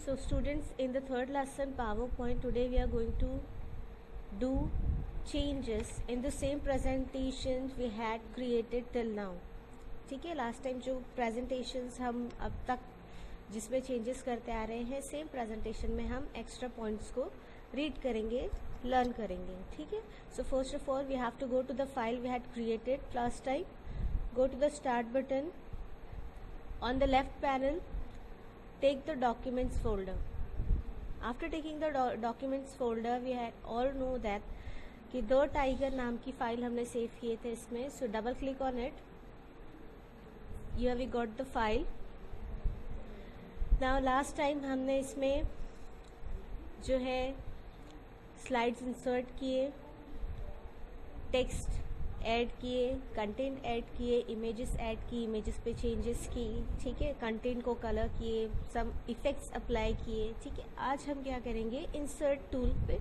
So students, in the third lesson PowerPoint, today we are going to do changes in the same presentations we had created till now. ठीक है, last time जो presentations हम अब तक जिसमें changes करते आ रहे हैं, सेम presentation में हम extra points को read करेंगे, learn करेंगे. ठीक है. So first of all we have to go to the file we had created last time. Go to the start button. On the left panel, take the documents folder. After taking the documents folder, we had all know that कि the tiger नाम की file हमने save किए थे इसमें. सो double click on it. You have got the file. Now last time हमने इसमें जो है स्लाइड्स इंसर्ट किए, टेक्स्ट ऐड किए, कंटेंट ऐड किए, इमेजेस ऐड की, इमेजेस पे चेंजेस की. ठीक है, कंटेंट को कलर किए, सम इफेक्ट्स अप्लाई किए. ठीक है, आज हम क्या करेंगे, इंसर्ट टूल पे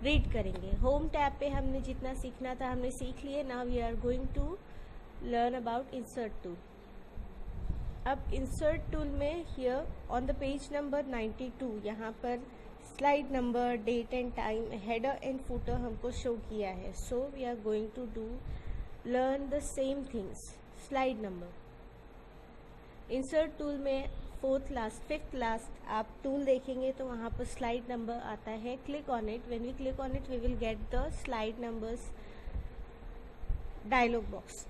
रीड करेंगे. होम टैब पे हमने जितना सीखना था हमने सीख लिए. Now we are going to learn about insert tool. अब इंसर्ट टूल में here on the page number 92 यहाँ पर slide number, date and time, header and footer हमको शो किया है. So we are going to do learn the same things. Slide number insert tool में fifth last आप tool देखेंगे तो वहाँ पर स्लाइड नंबर आता है. Click on it. When we click on it we will get the slide numbers dialog box.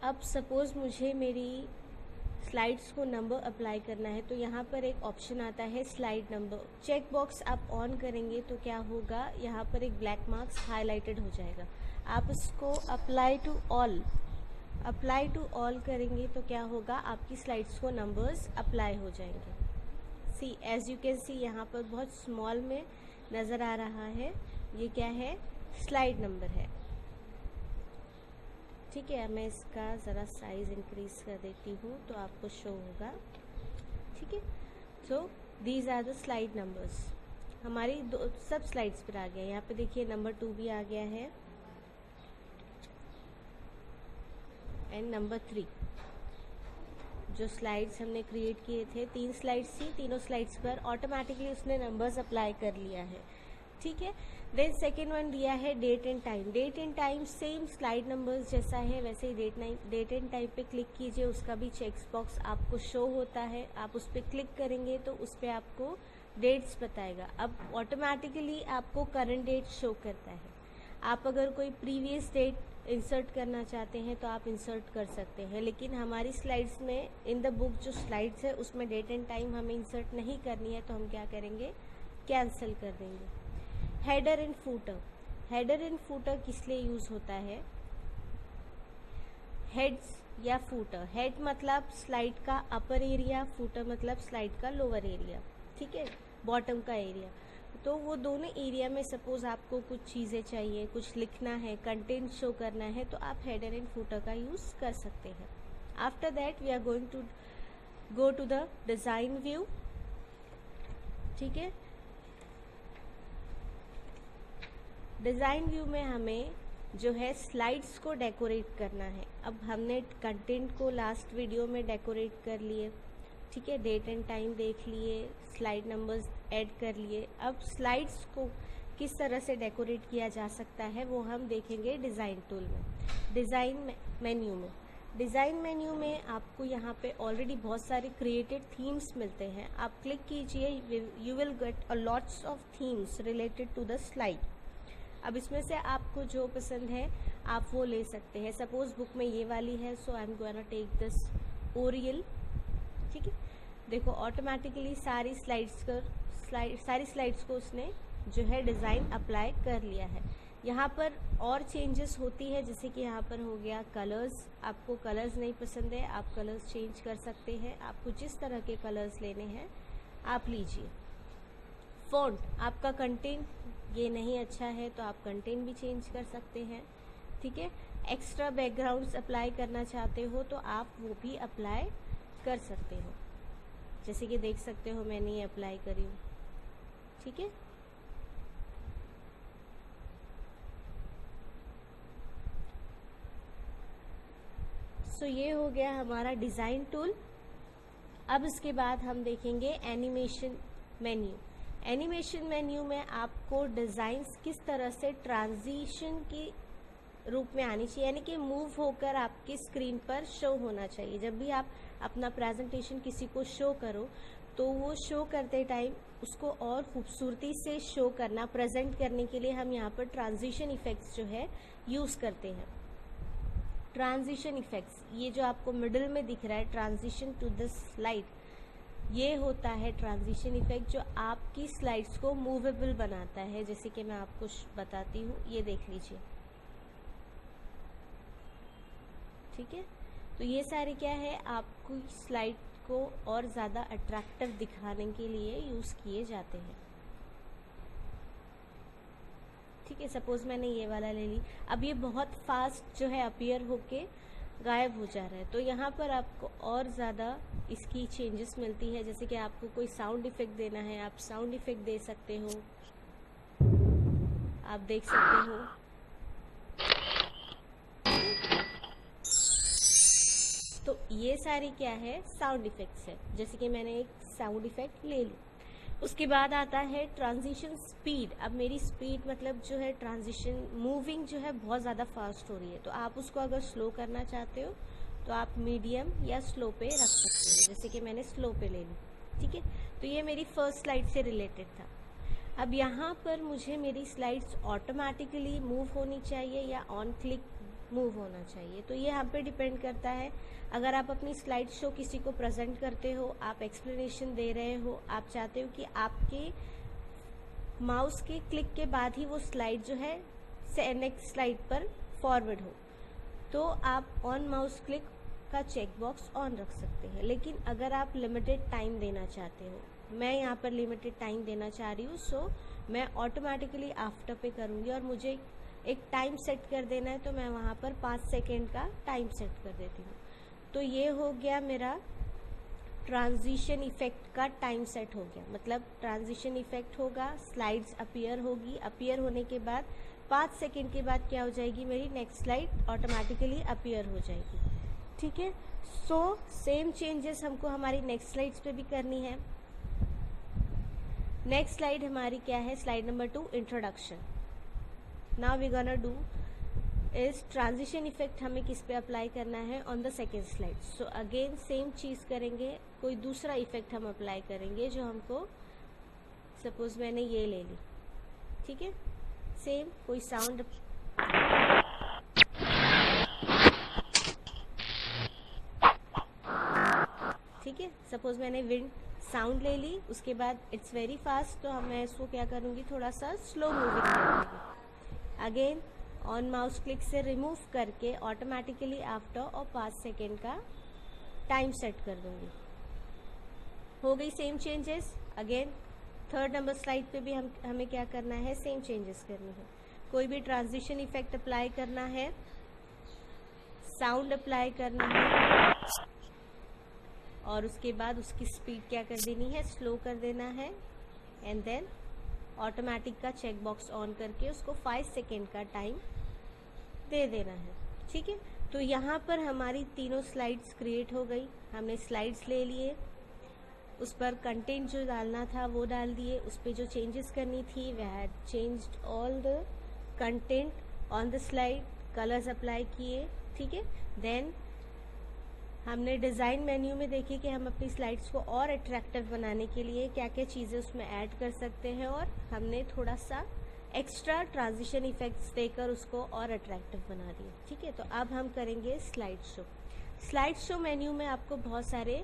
अब suppose मुझे मेरी स्लाइड्स को नंबर अप्लाई करना है तो यहाँ पर एक ऑप्शन आता है स्लाइड नंबर. चेक बॉक्स आप ऑन करेंगे तो क्या होगा, यहाँ पर एक ब्लैक मार्क्स हाईलाइटेड हो जाएगा. आप इसको अप्लाई टू ऑल करेंगे तो क्या होगा, आपकी स्लाइड्स को नंबर्स अप्लाई हो जाएंगे. सी एज यू कैन सी यहाँ पर बहुत स्मॉल में नज़र आ रहा है. ये क्या है, स्लाइड नंबर है. ठीक है, मैं इसका ज़रा साइज इंक्रीज कर देती हूँ तो आपको शो होगा. ठीक है, so these are the slide numbers. हमारी सब स्लाइड्स पर आ गया. यहाँ पे देखिए नंबर 2 भी आ गया है एंड नंबर 3. जो स्लाइड्स हमने क्रिएट किए थे, 3 स्लाइड्स थी, तीनों स्लाइड्स पर ऑटोमेटिकली उसने नंबर्स अप्लाई कर लिया है. ठीक है. देन सेकेंड वन दिया है date and time. Date and time same slide numbers जैसा है वैसे ही डेट एंड टाइम पे क्लिक कीजिए. उसका भी चेक्स बॉक्स आपको शो होता है. आप उस पर क्लिक करेंगे तो उस पर आपको डेट्स बताएगा. अब ऑटोमेटिकली आपको करंट डेट शो करता है. आप अगर कोई प्रीवियस डेट इंसर्ट करना चाहते हैं तो आप इंसर्ट कर सकते हैं, लेकिन हमारी स्लाइड्स में इन द बुक जो स्लाइड्स है उसमें डेट एंड टाइम हमें इंसर्ट नहीं करनी है तो हम क्या करेंगे, कैंसिल कर देंगे. Header and footer. Header and footer किस लिए यूज होता है, हेड्स या फूटर. हेड मतलब स्लाइड का अपर एरिया, फूटर मतलब स्लाइड का लोअर एरिया. ठीक है, बॉटम का एरिया. तो वो दोनों एरिया में सपोज आपको कुछ चीज़ें चाहिए, कुछ लिखना है, कंटेंट शो करना है तो आप हेडर एंड फूटर का यूज़ कर सकते हैं. After that we are going to go to the design view. ठीक है, डिज़ाइन व्यू में हमें जो है स्लाइड्स को डेकोरेट करना है. अब हमने कंटेंट को लास्ट वीडियो में डेकोरेट कर लिए. ठीक है, डेट एंड टाइम देख लिए, स्लाइड नंबर्स ऐड कर लिए. अब स्लाइड्स को किस तरह से डेकोरेट किया जा सकता है वो हम देखेंगे डिज़ाइन टूल में. डिज़ाइन मेन्यू में, डिज़ाइन मेन्यू में आपको यहाँ पे ऑलरेडी बहुत सारे क्रिएटेड थीम्स मिलते हैं. आप क्लिक कीजिए, you will get a lots of themes related to the slide. अब इसमें से आपको जो पसंद है आप वो ले सकते हैं. सपोज बुक में ये वाली है, so I am gonna take this L'Oreal. ठीक है, देखो ऑटोमेटिकली सारी स्लाइड्स को उसने जो है डिज़ाइन अप्लाई कर लिया है. यहाँ पर और चेंजेस होती है, जैसे कि यहाँ पर हो गया कलर्स. आपको कलर्स नहीं पसंद है आप कलर्स चेंज कर सकते हैं. आपको जिस तरह के कलर्स लेने हैं आप लीजिए. फॉन्ट, आपका कंटेंट ये नहीं अच्छा है तो आप कंटेंट भी चेंज कर सकते हैं. ठीक है, एक्स्ट्रा बैकग्राउंड्स अप्लाई करना चाहते हो तो आप वो भी अप्लाई कर सकते हो. जैसे कि देख सकते हो मैंने ये अप्लाई करी हूँ. ठीक है, सो ये हो गया हमारा डिज़ाइन टूल. अब इसके बाद हम देखेंगे एनिमेशन मेन्यू। एनिमेशन मेन्यू में आपको डिज़ाइंस किस तरह से ट्रांजिशन के रूप में आनी चाहिए, यानी कि मूव होकर आपकी स्क्रीन पर शो होना चाहिए। जब भी आप अपना प्रेजेंटेशन किसी को शो करो तो वो शो करते टाइम उसको और खूबसूरती से शो करना, प्रेजेंट करने के लिए हम यहाँ पर ट्रांजिशन इफेक्ट्स जो है यूज़ करते हैं। ट्रांजिशन इफेक्ट्स, ये जो आपको मिडिल में दिख रहा है ट्रांजिशन टू द स्लाइड, ये होता है ट्रांजिशन इफेक्ट जो आपकी स्लाइड्स को मूवेबल बनाता है। जैसे कि मैं आपको बताती हूँ, ये देख लीजिए, ठीक है। तो ये सारे क्या है, आपको स्लाइड को और ज़्यादा अट्रैक्टिव दिखाने के लिए यूज़ किए जाते हैं, ठीक है। सपोज मैंने ये वाला ले ली, अब ये बहुत फास्ट जो है अपीयर होके गायब हो जा रहा है, तो यहाँ पर आपको और ज़्यादा इसकी चेंजेस मिलती है। जैसे कि आपको कोई साउंड इफेक्ट देना है, आप साउंड इफेक्ट दे सकते हो, आप देख सकते हो। तो ये सारी क्या है, साउंड इफेक्ट्स है। जैसे कि मैंने एक साउंड इफेक्ट ले ली। उसके बाद आता है ट्रांजिशन स्पीड। अब मेरी स्पीड मतलब जो है ट्रांजिशन मूविंग जो है बहुत ज़्यादा फास्ट हो रही है, तो आप उसको अगर स्लो करना चाहते हो तो आप मीडियम या स्लो पे रख सकते हो। जैसे कि मैंने स्लो पे ले ली, ठीक है। तो ये मेरी फर्स्ट स्लाइड से रिलेटेड था। अब यहाँ पर मुझे मेरी स्लाइड्स ऑटोमेटिकली मूव होनी चाहिए या ऑन क्लिक मूव होना चाहिए, तो ये हम पे डिपेंड करता है। अगर आप अपनी स्लाइड शो किसी को प्रेजेंट करते हो, आप एक्सप्लेनेशन दे रहे हो, आप चाहते हो कि आपके माउस के क्लिक के बाद ही वो स्लाइड जो है नेक्स्ट स्लाइड पर फॉरवर्ड हो, तो आप ऑन माउस क्लिक का चेक बॉक्स ऑन रख सकते हैं। लेकिन अगर आप लिमिटेड टाइम देना चाहते हो, मैं यहाँ पर लिमिटेड टाइम देना चाह रही हूँ, सो मैं ऑटोमेटिकली आफ्टर पे करूँगी और मुझे एक टाइम सेट कर देना है, तो मैं वहाँ पर 5 सेकेंड का टाइम सेट कर देती हूँ। तो ये हो गया मेरा ट्रांजिशन इफेक्ट का टाइम सेट हो गया। मतलब ट्रांजिशन इफेक्ट होगा, स्लाइड्स अपीयर होगी, अपीयर होने के बाद 5 सेकेंड के बाद क्या हो जाएगी, मेरी नेक्स्ट स्लाइड ऑटोमेटिकली अपीयर हो जाएगी, ठीक है। सो सेम चेंजेस हमको हमारी नेक्स्ट स्लाइड्स पे भी करनी है। नेक्स्ट स्लाइड हमारी क्या है, slide number 2, introduction. Now we gonna do इस ट्रांजिशन इफेक्ट हमें किस पे अप्लाई करना है, on the second slide. So again same चीज़ करेंगे, कोई दूसरा इफेक्ट हम अप्लाई करेंगे जो हमको, सपोज मैंने ये ले ली, ठीक है। सेम कोई साउंड, ठीक है। सपोज मैंने विंड साउंड ले ली, उसके बाद इट्स वेरी फास्ट, तो मैं इसको क्या करूँगी, थोड़ा सा स्लो मूविंग कर दूँगी। अगेन ऑन माउस क्लिक से रिमूव करके ऑटोमेटिकली आफ्टर और 5 सेकेंड का टाइम सेट कर दूंगी। हो गई same changes. Again third number slide पे भी हमें क्या करना है, सेम चेंजेस करनी है। कोई भी ट्रांजिशन इफेक्ट अप्लाई करना है, साउंड अप्लाई करना है, और उसके बाद उसकी स्पीड क्या कर देनी है, स्लो कर देना है, एंड देन ऑटोमेटिक का चेक बॉक्स ऑन करके उसको 5 सेकेंड का टाइम दे देना है, ठीक है। तो यहाँ पर हमारी तीनों स्लाइड्स क्रिएट हो गई। हमने स्लाइड्स ले लिए, उस पर कंटेंट जो डालना था वो डाल दिए, उस पर जो चेंजेस करनी थी we had changed all the content on the slide, colours apply किए, ठीक है। देन हमने डिज़ाइन मेन्यू में देखी कि हम अपनी स्लाइड्स को और अट्रैक्टिव बनाने के लिए क्या क्या चीज़ें उसमें ऐड कर सकते हैं, और हमने थोड़ा सा एक्स्ट्रा ट्रांजिशन इफेक्ट्स देकर उसको और अट्रैक्टिव बना दिया, ठीक है। तो अब हम करेंगे slide show. Slide show menu में आपको बहुत सारे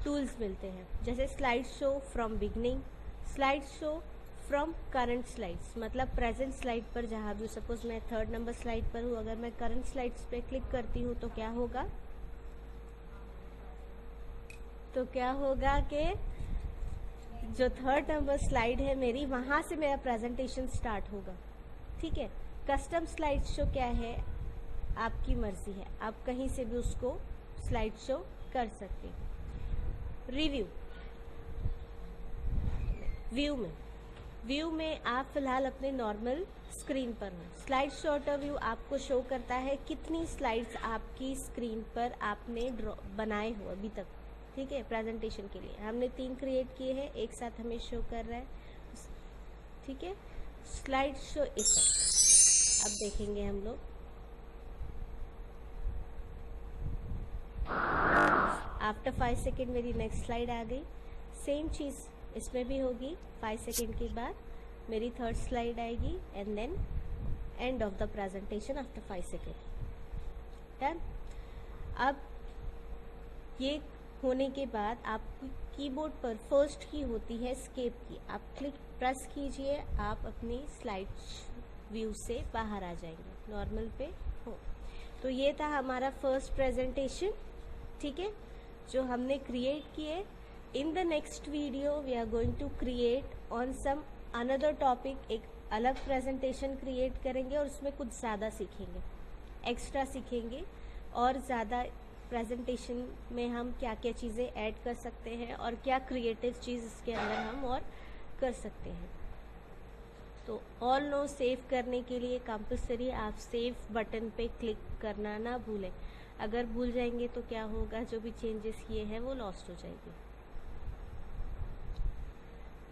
टूल्स मिलते हैं, जैसे slide show from beginning, slide show from current slides, मतलब प्रेजेंट स्लाइड पर जहाँ भी, सपोज मैं थर्ड नंबर स्लाइड पर हूँ, अगर मैं करंट स्लाइड्स पे क्लिक करती हूँ तो क्या होगा, कि जो थर्ड नंबर स्लाइड है मेरी, वहाँ से मेरा प्रेजेंटेशन स्टार्ट होगा, ठीक है। कस्टम स्लाइड शो क्या है, आपकी मर्जी है, आप कहीं से भी उसको स्लाइड शो कर सकते हैं। रिव्यू, व्यू में आप फिलहाल अपने नॉर्मल स्क्रीन पर हो। स्लाइड शॉर्ट व्यू आपको शो करता है कितनी स्लाइड्स आपकी स्क्रीन पर आपने बनाए हो अभी तक, ठीक है, प्रेजेंटेशन के लिए हमने 3 क्रिएट किए हैं, एक साथ हमें शो कर रहा है, ठीक है। स्लाइड शो इफेक्ट अब देखेंगे हम लोग। आफ्टर 5 सेकेंड मेरी नेक्स्ट स्लाइड आ गई। सेम चीज़ इसमें भी होगी। 5 सेकेंड के बाद मेरी थर्ड स्लाइड आएगी and then end of the presentation after 5 second. Done. अब ये होने के बाद आपकी कीबोर्ड पर फर्स्ट की होती है एस्केप की, आप क्लिक प्रेस कीजिए, आप अपनी स्लाइड व्यू से बाहर आ जाएंगे, नॉर्मल पे हो। तो ये था हमारा फर्स्ट प्रेजेंटेशन, ठीक है, जो हमने क्रिएट किए। In the next video we are going to create on some another topic, एक अलग प्रेजेंटेशन क्रिएट करेंगे और उसमें कुछ ज़्यादा सीखेंगे, एक्स्ट्रा सीखेंगे और ज़्यादा प्रेजेंटेशन में हम क्या क्या चीज़ें ऐड कर सकते हैं और क्या क्रिएटिव चीज़ इसके अंदर हम और कर सकते हैं। तो ऑल नो सेव करने के लिए कंपल्सरी आप सेव बटन पे क्लिक करना ना भूलें। अगर भूल जाएंगे तो क्या होगा, जो भी चेंजेस किए हैं वो लॉस्ट हो जाएंगे।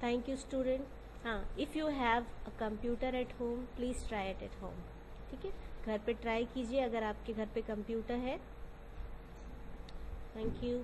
Thank you student. हाँ, if you have a computer at home please try it at home, ठीक है, घर पे ट्राई कीजिए अगर आपके घर पे कंप्यूटर है। Thank you.